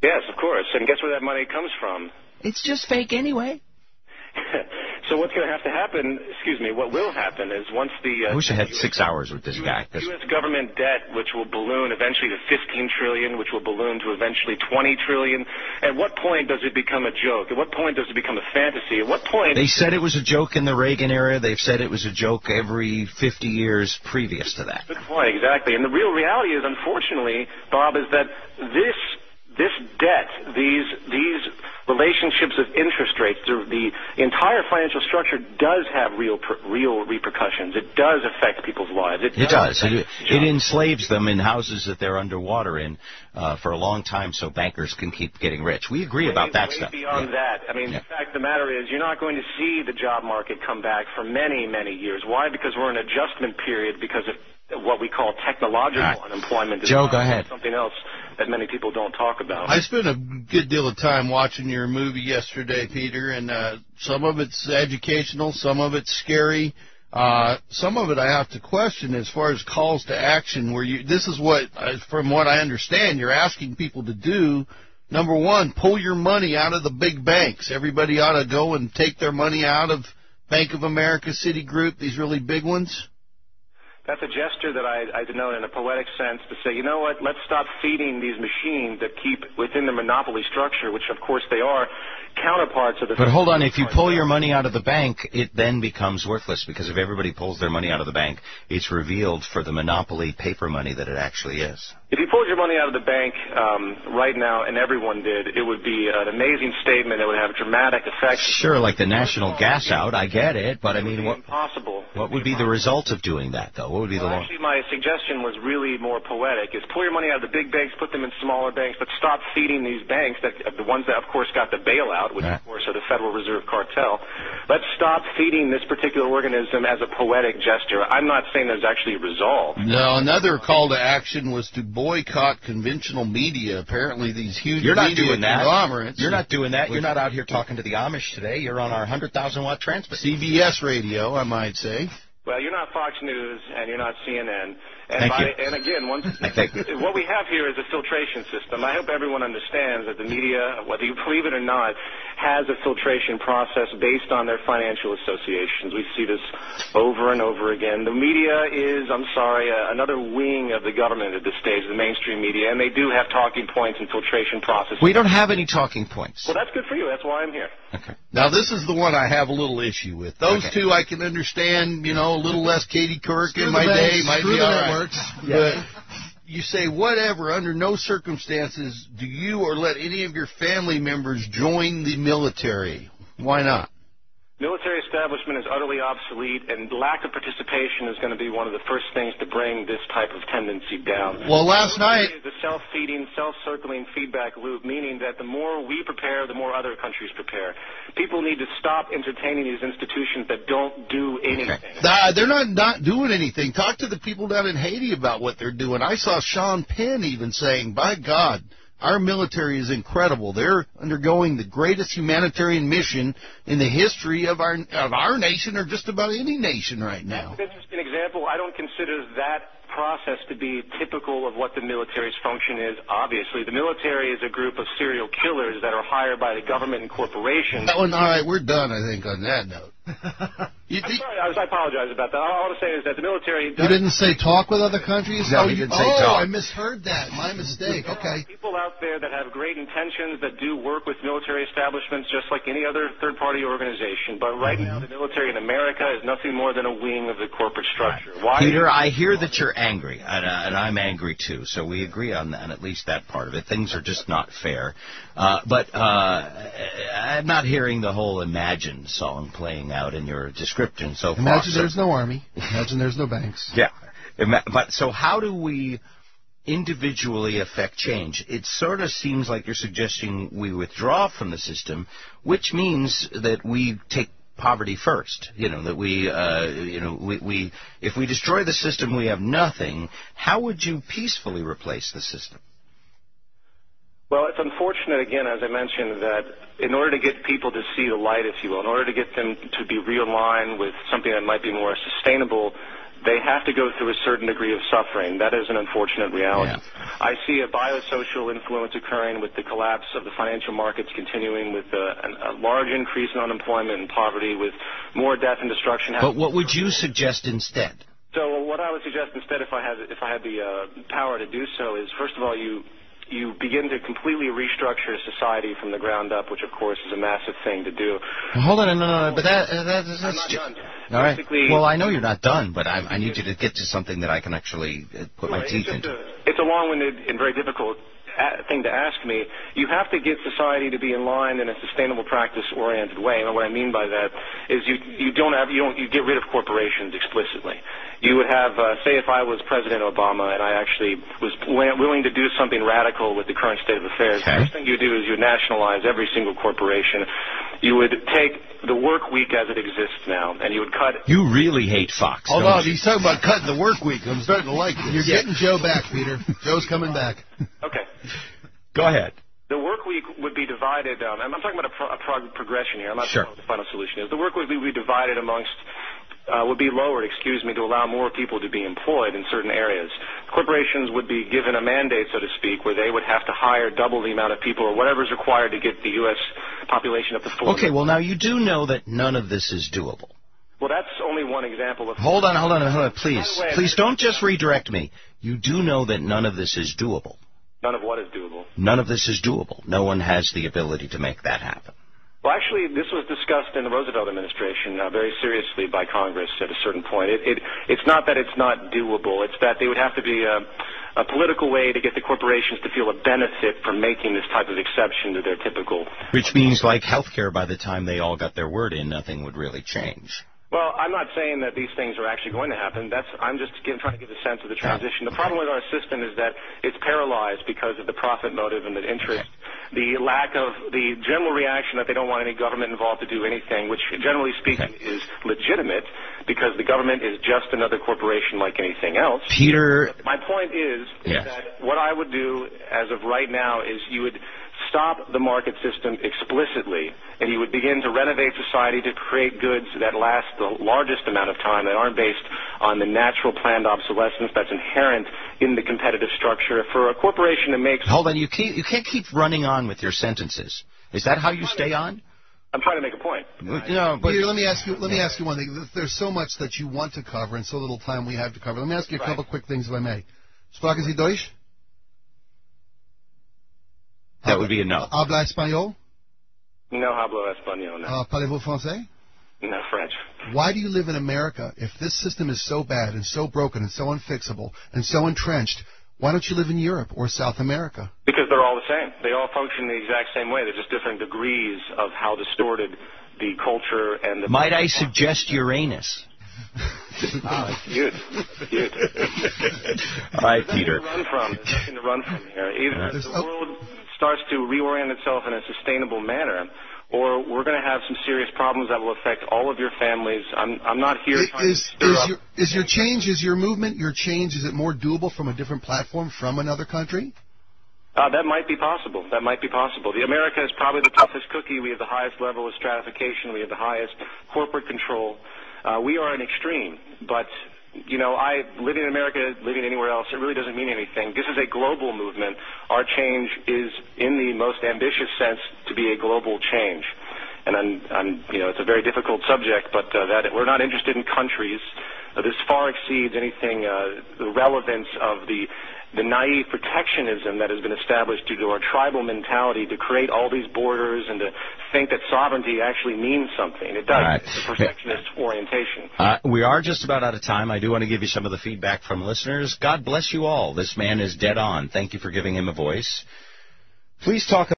Yes, of course. And guess where that money comes from? It's just fake anyway. So what's going to have to happen, what will happen is once the... I wish I had 6 hours with this guy. U.S. government debt, which will balloon eventually to $15 trillion, which will balloon to eventually $20 trillion. At what point does it become a joke? At what point does it become a fantasy? At what point... They said it was a joke in the Reagan era. They've said it was a joke every 50 years previous to that. Good point, exactly. And the real reality is, unfortunately, Bob, is that this debt, these relationships of interest rates, the entire financial structure does have real repercussions. It does affect people's lives. It does. It enslaves them in houses that they're underwater in for a long time so bankers can keep getting rich. We agree about that stuff. Beyond that, I mean, the fact of the matter is you're not going to see the job market come back for many, many years. Why? Because we're in an adjustment period because of what we call technological unemployment. Joe, go ahead. Something else that many people don't talk about. I spent a good deal of time watching your movie yesterday, Peter, and some of it's educational, some of it's scary. Some of it I have to question as far as calls to action, where this is what, from what I understand, you're asking people to do. Number one, pull your money out of the big banks. Everybody ought to go and take their money out of Bank of America, Citigroup, these really big ones. That's a gesture that I denote in a poetic sense to say, you know what, let's stop feeding these machines that keep within the monopoly structure, which of course they are, counterparts of the... But hold on, if you pull your money out of the bank, it then becomes worthless, because if everybody pulls their money out of the bank, it's revealed for the monopoly paper money that it actually is. If you pulled your money out of the bank right now, and everyone did, it would be an amazing statement. It would have dramatic effects. Sure, like the national gas out, I get it, but I mean, what would be the result of doing that, though? What would be the long... Actually, my suggestion was really more poetic, is pull your money out of the big banks, put them in smaller banks, but stop feeding these banks, the ones that, of course, got the bailout, which, of course, are the Federal Reserve cartel. Let's stop feeding this particular organism as a poetic gesture. I'm not saying there's actually a resolve. No, another call to action was to boycott conventional media. Apparently, these huge media conglomerates. You're not doing that. You're not out here talking to the Amish today. You're on our 100,000-watt transmitter. CBS radio, I might say. Well, you're not Fox News, and you're not CNN. And again, what we have here is a filtration system. I hope everyone understands that the media, whether you believe it or not, has a filtration process based on their financial associations. We see this over and over again. The media is, I'm sorry, another wing of the government at this stage, the mainstream media, and they do have talking points and filtration processes. We don't have any talking points. Well, that's good for you. That's why I'm here. Okay. Now, this is the one I have a little issue with. Those two I can understand, a little less Katie Couric in my day. Might be all right. But you say, whatever, under no circumstances do you or let any of your family members join the military. Why not? Military establishment is utterly obsolete, and lack of participation is going to be one of the first things to bring this type of tendency down. Well, last night... The self-feeding, self-circling feedback loop, meaning that the more we prepare, the more other countries prepare. People need to stop entertaining these institutions that don't do anything. They're not doing anything. Talk to the people down in Haiti about what they're doing. I saw Sean Penn even saying, by God, our military is incredible. They're undergoing the greatest humanitarian mission in the history of our nation, or just about any nation right now. That's an interesting example. I don't consider that process to be typical of what the military's function is. Obviously, the military is a group of serial killers that are hired by the government and corporations. All right, we're done, I think, on that note. I'm sorry, I apologize about that. All I want to say is that the military... You didn't say talk with other countries? No, you didn't say talk. I misheard that. My mistake. Okay. People out there that have great intentions that do work with military establishments just like any other third-party organization. But right now, the military in America is nothing more than a wing of the corporate structure. Why? Peter, I hear that you're angry, and I'm angry too. So we agree on at least that part of it. Things are just not fair. But I'm not hearing the whole Imagine song playing out in your description so far. Imagine there's no army. Imagine there's no banks. Yeah. But so how do we individually affect change? It sort of seems like you're suggesting we withdraw from the system, which means that we take poverty first. That we if we destroy the system, we have nothing. How would you peacefully replace the system? Well, it's unfortunate, again, as I mentioned, that in order to get people to see the light, if you will, in order to get them to be realigned with something that might be more sustainable, they have to go through a certain degree of suffering. That is an unfortunate reality. Yeah. I see a biosocial influence occurring with the collapse of the financial markets continuing, with a large increase in unemployment and poverty, with more death and destruction. But what would you suggest instead? So what I would suggest instead, if I had the power to do so, is first of all you begin to completely restructure society from the ground up, which of course is a massive thing to do. Well, hold on, no, but that's I'm not done. All right. Well, I know you're not done, but I need you to get to something that I can actually put my teeth into. It's a long-winded and very difficult thing to ask me. You have to get society to be in line in a sustainable, practice-oriented way. And what I mean by that is you get rid of corporations explicitly. You would have, say, if I was President Obama and I actually was willing to do something radical with the current state of affairs, the first thing you do is you nationalize every single corporation. You would take the work week as it exists now, and you would cut. You really hate Fox. Hold on, he's talking about cutting the work week. I'm starting to like this. You're getting Joe back, Peter. Joe's coming back. Okay. Go ahead. The work week would be divided. I'm talking about a progression here. I'm not sure what the final solution is. The work week would be divided amongst. Would be lowered, to allow more people to be employed in certain areas. Corporations would be given a mandate, so to speak, where they would have to hire double the amount of people or whatever is required to get the U.S. population up to 4 million. Okay, well, now you do know that none of this is doable. Well, that's only one example of... Hold on, please. Please don't just redirect me. You do know that none of this is doable. None of what is doable? None of this is doable. No one has the ability to make that happen. Well, actually, this was discussed in the Roosevelt administration very seriously by Congress at a certain point. It's not that it's not doable. It's that there would have to be a political way to get the corporations to feel a benefit from making this type of exception to their typical... Which means, like health care, by the time they all got their word in, nothing would really change. Well, I'm not saying that these things are actually going to happen. I'm just trying to give a sense of the transition. The problem with our system is that it's paralyzed because of the profit motive and the interest, the lack of the general reaction that they don't want any government involved to do anything, which generally speaking is legitimate because the government is just another corporation like anything else. Peter... My point is that what I would do as of right now is you would stop the market system explicitly, and you would begin to renovate society to create goods that last the largest amount of time, that aren't based on the natural planned obsolescence that's inherent in the competitive structure. For a corporation that makes... Hold on, you can't keep running on with your sentences. Is that how you stay on? I'm trying to make a point. No, but... Peter, let me ask you one thing. There's so much that you want to cover and so little time we have to cover. Let me ask you a couple quick things, if I may. Sprechen Sie Deutsch? That would be a no. Habla español? No hablo español, no. Parlez-vous français? No, French. Why do you live in America? If this system is so bad and so broken and so unfixable and so entrenched, why don't you live in Europe or South America? Because they're all the same. They all function the exact same way. They're just different degrees of how distorted the culture and the... Might I suggest Uranus? Cute. All right, Peter. There's nothing to run from here. Either the world starts to reorient itself in a sustainable manner, or we're going to have some serious problems that will affect all of your families. I'm not here trying to stir up... Is your change, is your movement, your change, is it more doable from a different platform from another country? That might be possible. That might be possible. America is probably the toughest cookie. We have the highest level of stratification. We have the highest corporate control. We are an extreme, but... living in America, living anywhere else, it really doesn't mean anything. This is a global movement. Our change is, in the most ambitious sense, to be a global change. And it's a very difficult subject, but that we're not interested in countries. This far exceeds anything, the relevance of the naive protectionism that has been established due to our tribal mentality to create all these borders and to think that sovereignty actually means something. It does. Right. It's a protectionist orientation. We are just about out of time. I do want to give you some of the feedback from listeners. God bless you all. This man is dead on. Thank you for giving him a voice. Please talk